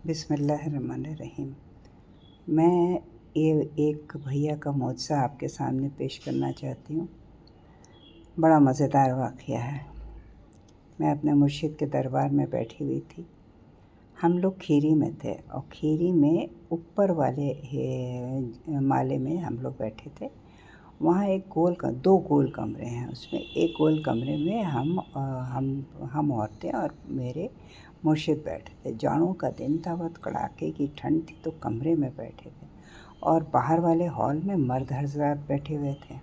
बिस्मिल्लाहिर्रहमानिर्रहीम। मैं ये एक भैया का मुआवज़ा आपके सामने पेश करना चाहती हूँ। बड़ा मज़ेदार वाक़या है। मैं अपने मुर्शिद के दरबार में बैठी हुई थी। हम लोग खीरी में थे और खीरी में ऊपर वाले माले में हम लोग बैठे थे। वहाँ दो गोल कमरे हैं। उसमें एक गोल कमरे में हम औरतें और मेरे मुर्शिद बैठे थे। जाड़ों का दिन था, बहुत कड़ाके की ठंड थी, तो कमरे में बैठे थे और बाहर वाले हॉल में मर्द हज़रात बैठे हुए थे।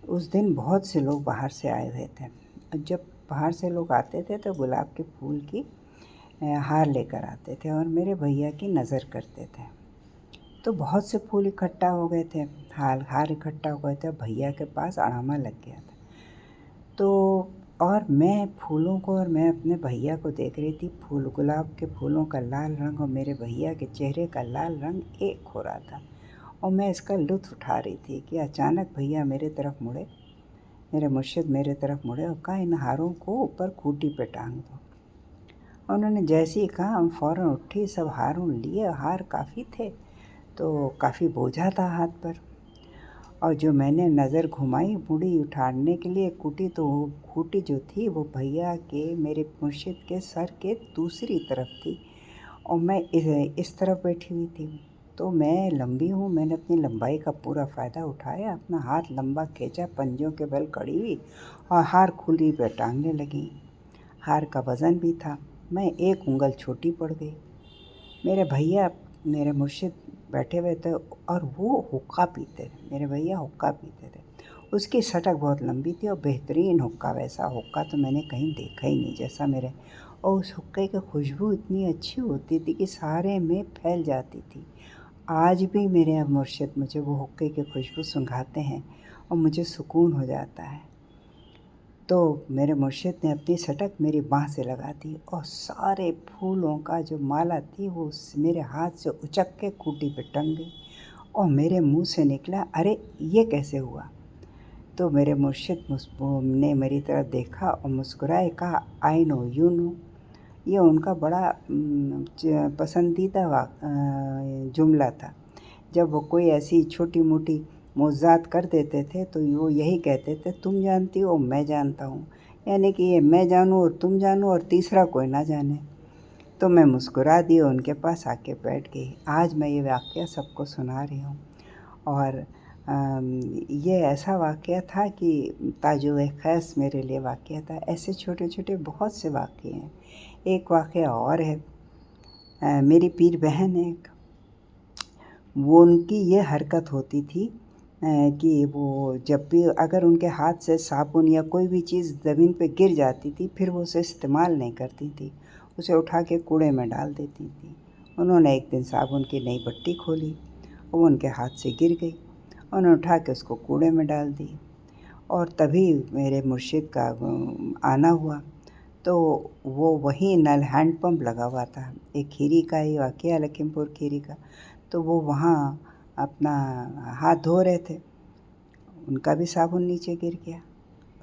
उस दिन बहुत से लोग बाहर से आए हुए थे। जब बाहर से लोग आते थे तो गुलाब के फूल की हार लेकर आते थे और मेरे भैया की नज़र करते थे। तो बहुत से फूल इकट्ठा हो गए थे, हार इकट्ठा हो गए थे। भैया के पास अड़ामा लग गया था। तो और मैं फूलों को और मैं अपने भैया को देख रही थी। गुलाब के फूलों का लाल रंग और मेरे भैया के चेहरे का लाल रंग एक हो रहा था और मैं इसका लुत्फ़ उठा रही थी कि अचानक भैया मेरे तरफ मुड़े, मेरे मुर्शिद मेरे तरफ मुड़े और कहा, इन हारों को ऊपर खूंटी पे टांग दो। उन्होंने जैसे ही कहा, हम फ़ौरन उठी, सब हारों लिए। हार काफ़ी थे तो काफ़ी बोझा था हाथ पर। और जो मैंने नज़र घुमाई मुड़ी उठाने के लिए खूंटी, तो वो खूंटी जो थी वो भैया के, मेरे मुर्शिद के सर के दूसरी तरफ थी और मैं इस तरफ बैठी हुई थी। तो मैं लंबी हूँ, मैंने अपनी लंबाई का पूरा फ़ायदा उठाया, अपना हाथ लंबा खींचा, पंजों के बल खड़ी हुई और हार खूंटी पे टांगने लगी। हार का वज़न भी था, मैं एक उंगल छोटी पड़ गई। मेरे भैया, मेरे मुर्शिद बैठे हुए थे और वो हुक्का पीते थे। मेरे भैया हुक्का पीते थे। उसकी सटक बहुत लंबी थी और बेहतरीन हुक्का, वैसा हुक्का तो मैंने कहीं देखा ही नहीं जैसा मेरे। और उस हुक्के की खुशबू इतनी अच्छी होती थी कि सारे में फैल जाती थी। आज भी मेरे मुर्शिद मुझे वो हुक्के की खुशबू सुंघाते हैं और मुझे सुकून हो जाता है। तो मेरे मुर्शिद ने अपनी सटक मेरी बाँह से लगा दी और सारे फूलों का जो माला थी वो मेरे हाथ से उचक के खूंटी पे टंग गई और मेरे मुंह से निकला, अरे ये कैसे हुआ? तो मेरे मुर्शिद ने मेरी तरफ देखा और मुस्कुराए, कहा, आई नो यू नो। ये उनका बड़ा पसंदीदा जुमला था। जब वो कोई ऐसी छोटी मोटी मुज़ात कर देते थे तो वो यही कहते थे, तुम जानती हो मैं जानता हूँ, यानी कि ये मैं जानूँ और तुम जानो और तीसरा कोई ना जाने। तो मैं मुस्कुरा दी और उनके पास आके बैठ गई। आज मैं ये वाक़या सबको सुना रही हूँ और ये ऐसा वाक़या था कि ताजुब ख़ास मेरे लिए वाक़या था। ऐसे छोटे छोटे बहुत से वाक़ये हैं। एक वाक़या और है। मेरी पीर बहन है एक, वो उनकी ये हरकत होती थी कि वो जब भी अगर उनके हाथ से साबुन या कोई भी चीज़ ज़मीन पे गिर जाती थी, फिर वो उसे इस्तेमाल नहीं करती थी, उसे उठा के कूड़े में डाल देती थी। उन्होंने एक दिन साबुन की नई बट्टी खोली, वो उनके हाथ से गिर गई। उन्होंने उठा के उसको कूड़े में डाल दी और तभी मेरे मुर्शिद का आना हुआ। तो वो वहीं नल हैंडपम्प लगा हुआ था। एक खीरी का ही वाक़या, लखीमपुर खीरी का। तो वो वहाँ अपना हाथ धो रहे थे, उनका भी साबुन नीचे गिर गया।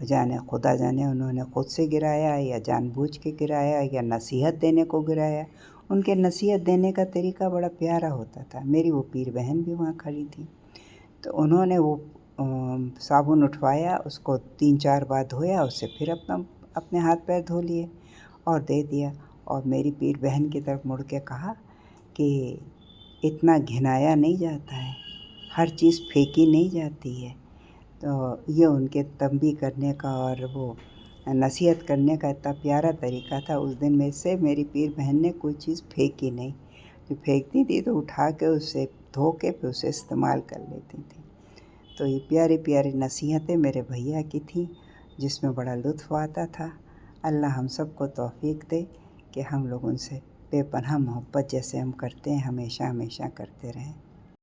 जाने खुदा जाने उन्होंने ख़ुद से गिराया या जानबूझ के गिराया या नसीहत देने को गिराया। उनके नसीहत देने का तरीका बड़ा प्यारा होता था। मेरी वो पीर बहन भी वहाँ खड़ी थी। तो उन्होंने वो साबुन उठवाया, उसको 3-4 बार धोया, उससे फिर अपने हाथ पैर धो लिए और दे दिया और मेरी पीर बहन की तरफ मुड़ के कहा कि इतना घिनाया नहीं जाता है, हर चीज़ फेंकी नहीं जाती है। तो ये उनके तंबीह करने का और वो नसीहत करने का इतना प्यारा तरीका था। उस दिन में से मेरी पीर बहन ने कोई चीज़ फेंकी नहीं। जो फेंकती थी तो उठा के उसे धो के फिर उसे इस्तेमाल कर लेती थी। तो ये प्यारी प्यारी नसीहतें मेरे भैया की थीं, जिसमें बड़ा लुत्फ़ आता था। अल्लाह हम सबको तौफ़ीक दे कि हम लोग उनसे बेपनाह मोहब्बत जैसे हम करते हैं हमेशा हमेशा करते रहें।